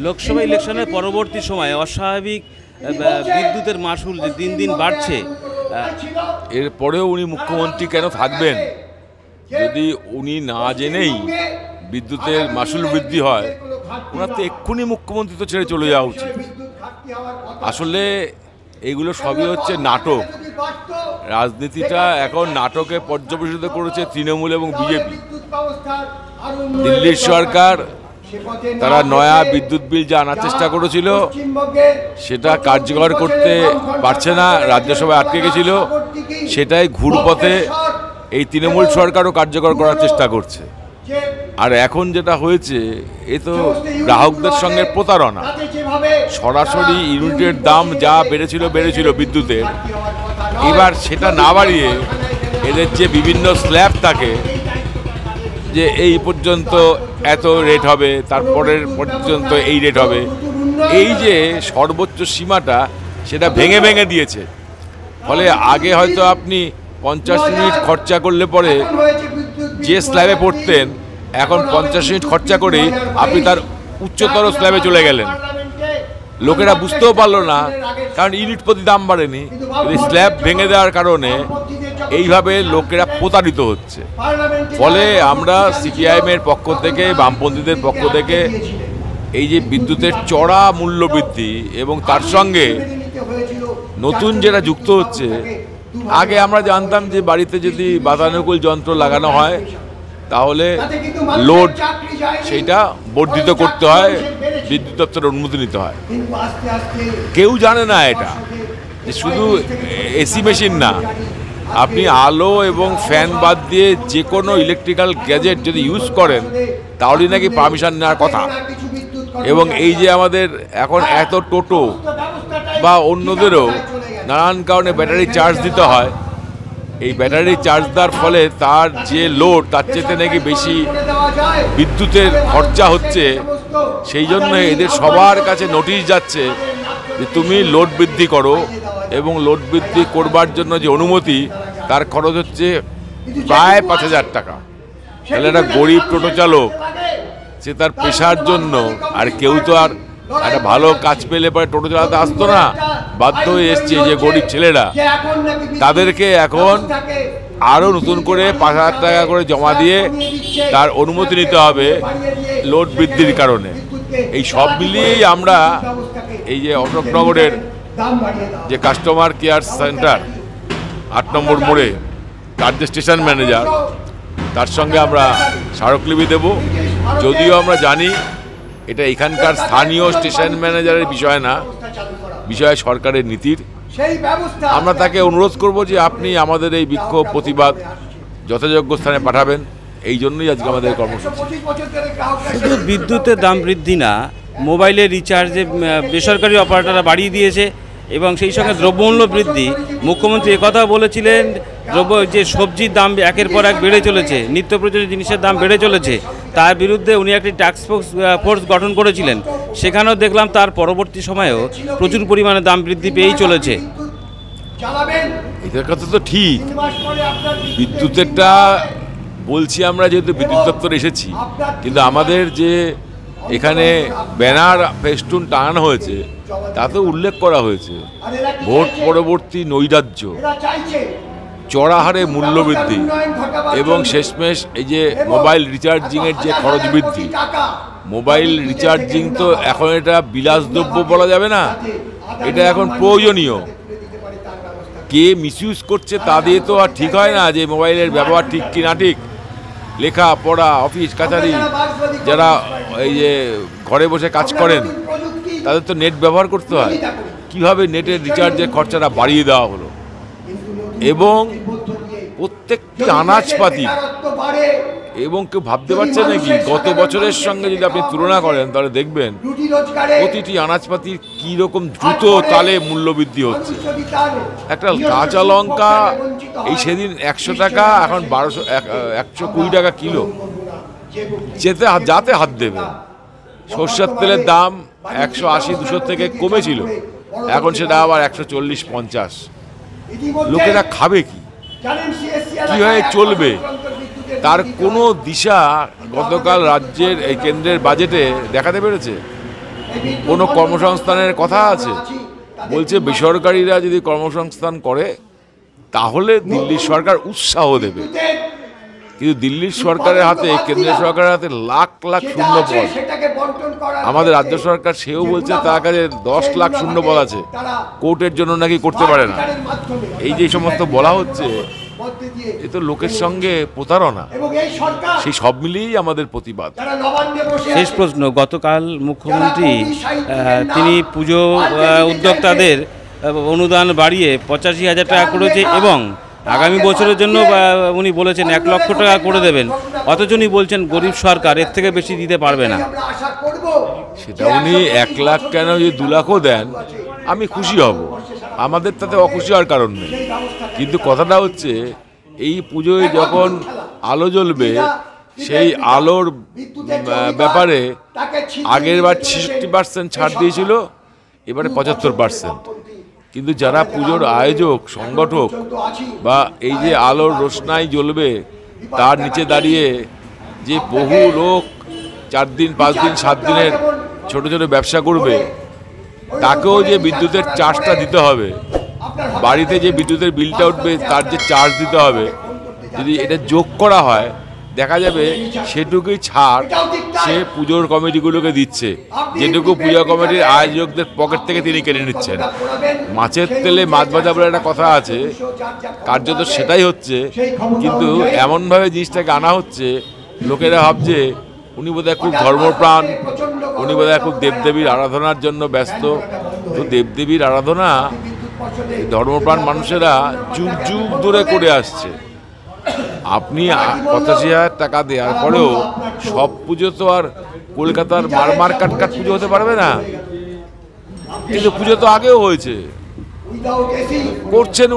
লোকসভা ইলেকশনের পরবর্তী সময়ে অস্বাভাবিক বিদ্যুতের মাশুল যে দিন দিন বাড়ছে, এরপরেও উনি মুখ্যমন্ত্রী কেন থাকবেন? যদি উনি না জেনেই বিদ্যুতের মাশুল বৃদ্ধি হয়, ওনার তো এক্ষুনি মুখ্যমন্ত্রী তো ছেড়ে চলে যাওয়া উচিত। আসলে এগুলো সবই হচ্ছে নাটক। রাজনীতিটা এখন নাটকে পর্যবেসিত করেছে তৃণমূল এবং বিজেপি। দিল্লির সরকার তারা নয়া বিদ্যুৎ বিল যা আনার চেষ্টা করেছিল সেটা কার্যকর করতে পারছে না, রাজ্যসভায় আটকে গেছিল। সেটাই ঘুরপথে এই তৃণমূল সরকারও কার্যকর করার চেষ্টা করছে। আর এখন যেটা হয়েছে, এ তো গ্রাহকদের সঙ্গে প্রতারণা। সরাসরি ইউনিটের দাম যা বেড়েছিল বিদ্যুতের, এবার সেটা না বাড়িয়ে এদের যে বিভিন্ন স্ল্যাব থাকে, যে এই পর্যন্ত এত রেট হবে, তারপরের পর্যন্ত এই রেট হবে, এই যে সর্বোচ্চ সীমাটা সেটা ভেঙে ভেঙে দিয়েছে। ফলে আগে হয়তো আপনি 50 ইউনিট খরচা করলে পরে যে স্ল্যাবে পড়তেন, এখন 50 ইউনিট খরচা করেই আপনি তার উচ্চতর স্ল্যাবে চলে গেলেন। লোকেরা বুঝতেও পারলো না, কারণ ইউনিট প্রতি দাম বাড়েনি। স্ল্যাব ভেঙে দেওয়ার কারণে এইভাবে লোকেরা প্রতারিত হচ্ছে। ফলে আমরা সিপিআইএমের পক্ষ থেকে, বামপন্থীদের পক্ষ থেকে এই যে বিদ্যুতের চড়া মূল্য বৃদ্ধি এবং তার সঙ্গে নতুন যেটা যুক্ত হচ্ছে, আগে আমরা জানতাম যে বাড়িতে যদি বাতানুকূল যন্ত্র লাগানো হয় তাহলে লোড সেইটা বর্ধিত করতে হয়, বিদ্যুৎ দপ্তরের অনুমতি নিতে হয়। কেউ জানে না এটা, যে শুধু এসি মেশিন না, আপনি আলো এবং ফ্যান বাদ দিয়ে যে কোনো ইলেকট্রিক্যাল গ্যাজেট যদি ইউজ করেন তাহলেই নাকি পারমিশন নেওয়ার কথা। এবং এই যে আমাদের এখন এত টোটো বা অন্যদেরও নানান কারণে ব্যাটারি চার্জ দিতে হয়, এই ব্যাটারি চার্জ দেওয়ার ফলে তার যে লোড, তার চেয়ে নাকি বেশি বিদ্যুতের খরচা হচ্ছে। সেই জন্য এদের সবার কাছে নোটিশ যাচ্ছে যে তুমি লোড বৃদ্ধি করো, এবং লোড বৃদ্ধি করবার জন্য যে অনুমতি, তার খরচ হচ্ছে প্রায় 5,000 টাকা। তাহলে একটা গরিব টোটো চালক, সে তার পেশার জন্য, আর কেউ তো আর একটা ভালো কাজ পেলে পরে টোটো চালাতে আসতো না, বাধ্য হয়ে এসছে যে গরিব ছেলেরা, তাদেরকে এখন আরও নতুন করে 5,000 টাকা করে জমা দিয়ে তার অনুমতি নিতে হবে লোড বৃদ্ধির কারণে। এই সব মিলিয়েই আমরা এই যে অশোকনগরের যে কাস্টমার কেয়ার সেন্টার 8 নম্বর মোড়ে, তার যে স্টেশন ম্যানেজার, তার সঙ্গে আমরা স্মারকলিপি দেব। যদিও আমরা জানি এটা এখানকার স্থানীয় স্টেশন ম্যানেজারের বিষয় না, বিষয় সরকারের নীতির। আমরা তাকে অনুরোধ করব যে আপনি আমাদের এই বিক্ষোভ প্রতিবাদ যথাযোগ্য স্থানে পাঠাবেন। এই জন্যই আজকে আমাদের কর্মসূচি। শুধু বিদ্যুতের দাম বৃদ্ধি না, মোবাইলের রিচার্জে বেসরকারি অপারেটররা বাড়িয়ে দিয়েছে, এবং সেই সঙ্গে দ্রব্যমূল্য বৃদ্ধি। মুখ্যমন্ত্রী একথা বলেছিলেন, যে সবজির দাম একের পর এক বেড়ে চলেছে, নিত্য প্রয়োজনীয় জিনিসের দাম বেড়ে চলেছে, তার বিরুদ্ধে উনি একটি টাস্ক ফোর্স গঠন করেছিলেন। সেখানেও দেখলাম তার পরবর্তী সময়েও প্রচুর পরিমাণে দাম বৃদ্ধি পেয়েই চলেছে। এদের কথা তো ঠিক, বিদ্যুতেরটা বলছি আমরা, যেহেতু বিদ্যুৎ দপ্তর এসেছি, কিন্তু আমাদের যে এখানে ব্যানার ফেস্টুন টানানো হয়েছে তাতে উল্লেখ করা হয়েছে ভোট পরবর্তী নৈরাজ্য, চড়া হারে মূল্যবৃদ্ধি এবং শেষমেশ এই যে মোবাইল রিচার্জিংয়ের যে খরচ বৃদ্ধি। মোবাইল রিচার্জিং তো এখন এটা বিলাসদ্রব্য বলা যাবে না, এটা এখন প্রয়োজনীয়। কে মিসইউজ করছে তা দিয়ে তো আর ঠিক হয় না যে মোবাইলের ব্যবহার ঠিক কি না ঠিক। লেখা পড়া, অফিস কাছারি, যারা এই যে ঘরে বসে কাজ করেন, তাদের তো নেট ব্যবহার করতে হয়। কিভাবে নেটের রিচার্জের খরচাটা বাড়িয়ে দেওয়া হলো, এবং প্রত্যেকটি আনাজপাতি, এবং কেউ ভাবতে পারছে নাকি গত বছরের সঙ্গে যদি আপনি তুলনা করেন তাহলে দেখবেন প্রতিটি আনাজপাতির কীরকম দ্রুত তালে মূল্যবৃদ্ধি হচ্ছে। একটা কাঁচা লঙ্কা এই সেদিন 100 টাকা, এখন 120 টাকা কিলো, যাতে হাত দেবে। সর্ষের তেলের দাম 180-200 থেকে কমেছিল, এখন সেটা আবার 140-50। লোকেরা খাবে কি, কীভাবে চলবে, তার কোনো দিশা গতকাল রাজ্যের এই কেন্দ্রের বাজেটে দেখাতে পেরেছে? কোনো কর্মসংস্থানের কথা আছে? বলছে বেসরকারিরা যদি কর্মসংস্থান করে তাহলে দিল্লির সরকার উৎসাহ দেবে, কিন্তু দিল্লির সরকারের হাতে, কেন্দ্রীয় সরকারের হাতে লাখ লাখ শূন্য পদ। আমাদের রাজ্য সরকার সেও বলছে তার কাছে 10 লাখ শূন্য পদ আছে, কোর্টের জন্য নাকি করতে পারে না। এই যে সমস্ত বলা হচ্ছে, এ তো লোকের সঙ্গে প্রতারণা। সেই সব মিলিয়েই আমাদের প্রতিবাদ। শেষ প্রশ্ন, গতকাল মুখ্যমন্ত্রী তিনি পুজো উদ্যোক্তাদের অনুদান বাড়িয়ে 85,000 টাকা করেছে এবং আগামী বছরের জন্য উনি বলেছেন 1 লক্ষ টাকা করে দেবেন, অথচ উনি বলছেন গরিব সরকার এর থেকে বেশি দিতে পারবে না। সেটা উনি 1 লাখ কেন, যদি 2 লাখও দেন আমি খুশি হব, আমাদের তাতে অখুশি হওয়ার কারণ নেই। কিন্তু কথাটা হচ্ছে, এই পুজোয় যখন আলো জ্বলবে, সেই আলোর ব্যাপারে আগের বার 66% ছাড় দিয়েছিল, এবারে 75%। কিন্তু যারা পুজোর আয়োজক, সংগঠক বা এই যে আলোর রোশনাই জ্বলবে তার নিচে দাঁড়িয়ে যে বহু লোক 4 দিন 5 দিন 7 দিনের ছোট ছোট ব্যবসা করবে, তাকেও যে বিদ্যুতের চার্জটা দিতে হবে, বাড়িতে যে বিদ্যুতের বিলটা উঠবে তার যে চার্জ দিতে হবে, যদি এটা যোগ করা হয় দেখা যাবে সেটুকুই ছাড় সে পুজোর কমিটিগুলোকে দিচ্ছে, যেটুকু পুজো কমিটির আয়োজকদের পকেট থেকে তিনি কেটে নিচ্ছেন। মাছের তেলে মাছ ভাজা বলে একটা কথা আছে, কার্যত সেটাই হচ্ছে। কিন্তু এমনভাবে জিনিসটাকে আনা হচ্ছে, লোকেরা ভাবছে উনি বোধহয় খুব ধর্মপ্রাণ, উনি বোধহয় খুব দেবদেবীর আরাধনার জন্য ব্যস্ত। তো দেবদেবীর আরাধনা ধর্মপ্রাণ মানুষেরা যুগ যুগ ধরে করে আসছে। আপনি 85,000 টাকা দেওয়ার পরেও সব পুজো তো আর কলকাতার মারমার কাটকাট পুজো হতে পারবে না। কিন্তু পুজো তো আগেও হয়েছে, করছেন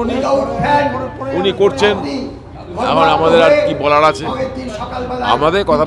উনি করছেন। আমাদের আর কি বলার আছে? আমাদের কথা